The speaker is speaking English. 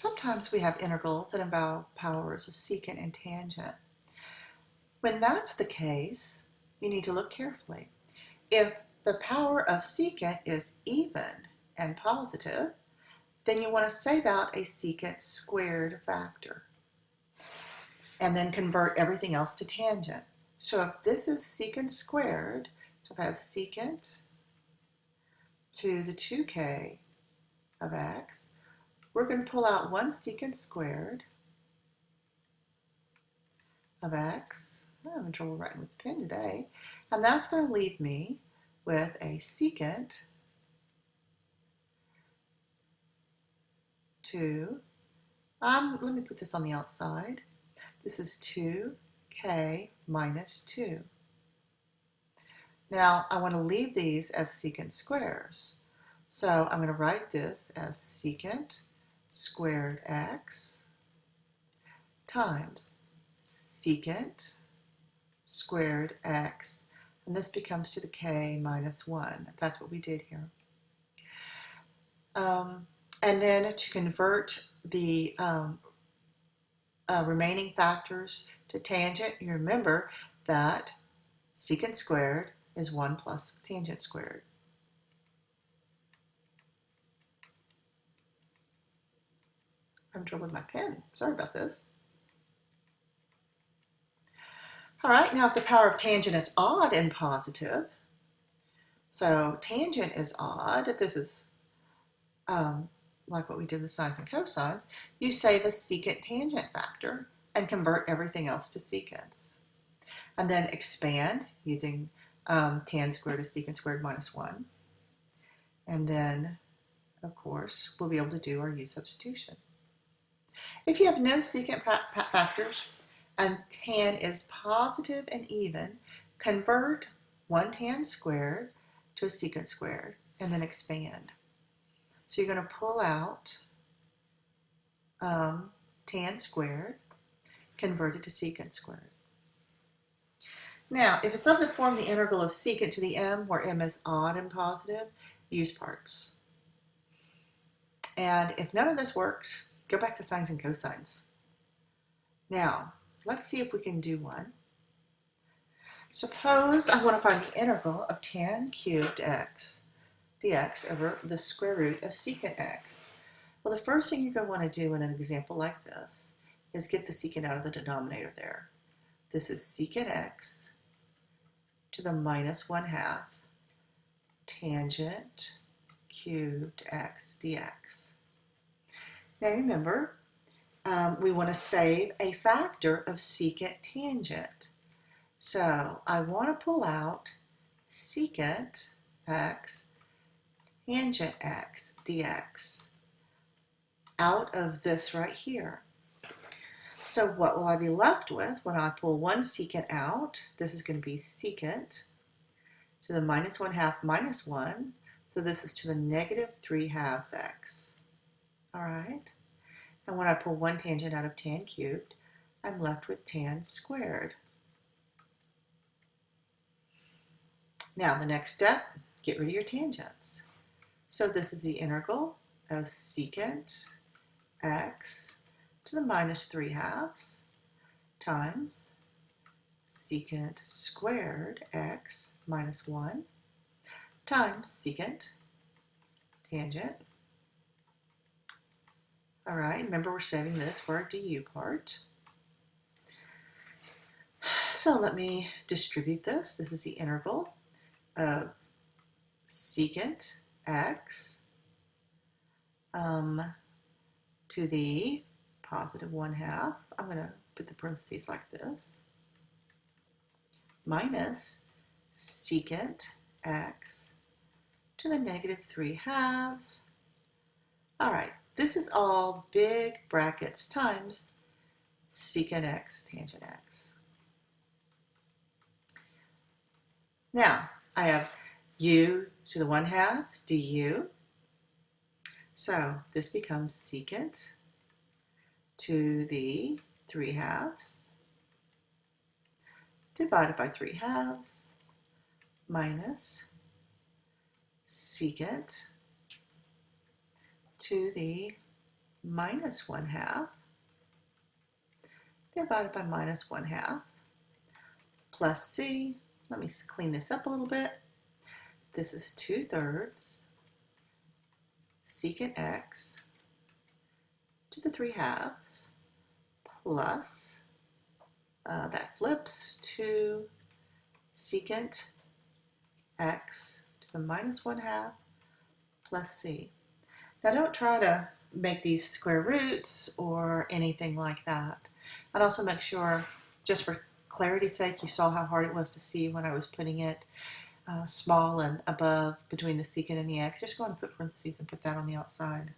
Sometimes we have integrals that involve powers of secant and tangent. When that's the case, you need to look carefully. If the power of secant is even and positive, then you want to save out a secant squared factor and then convert everything else to tangent. So if this is secant squared, so if I have secant to the 2k of x, we're going to pull out one secant squared of x. I'm having trouble writing with the pen today. And that's going to leave me with a secant to, let me put this on the outside. This is 2k minus 2. Now I want to leave these as secant squares. So I'm going to write this as secant squared x times secant squared x, and this becomes to the k minus 1. That's what we did here. And then to convert the remaining factors to tangent, you remember that secant squared is 1 plus tangent squared. I'm in trouble with my pen. Sorry about this. All right, now if the power of tangent is odd and positive, so tangent is odd, this is like what we did with sines and cosines, you save a secant tangent factor and convert everything else to secants. And then expand using tan squared is secant squared minus 1. And then, of course, we'll be able to do our u substitution. If you have no secant factors and tan is positive and even, convert 1 tan squared to a secant squared and then expand. So you're going to pull out tan squared, convert it to secant squared. Now, if it's of the form the integral of secant to the m, where m is odd and positive, use parts. And if none of this works, go back to sines and cosines. Now, let's see if we can do one. Suppose I want to find the integral of tan cubed x dx over the square root of secant x. Well, the first thing you're going to want to do in an example like this is get the secant out of the denominator there. This is secant x to the minus 1/2 tangent cubed x dx. Now remember, we want to save a factor of secant tangent. So I want to pull out secant x tangent x dx out of this right here. So what will I be left with when I pull one secant out? This is going to be secant to the minus 1/2 minus 1. So this is to the negative 3/2 x. All right. And when I pull one tangent out of tan cubed, I'm left with tan squared. Now the next step, get rid of your tangents. So this is the integral of secant x to the minus 3/2 times secant squared x minus 1 times secant tangent. All right, remember we're saving this for our du part. So let me distribute this. This is the integral of secant x to the positive 1/2. I'm going to put the parentheses like this. Minus secant x to the negative 3/2. All right, this is all big brackets times secant x tangent x. Now, I have u to the 1/2 du. So this becomes secant to the 3/2 divided by 3/2 minus secant to the minus 1/2 divided by minus 1/2 plus c. Let me clean this up a little bit. This is 2/3 secant x to the 3/2 plus, that flips to secant x to the minus 1/2 plus c. Now don't try to make these square roots or anything like that. I'd also make sure, just for clarity's sake, you saw how hard it was to see when I was putting it small and above between the secant and the x. Just go ahead and put parentheses and put that on the outside.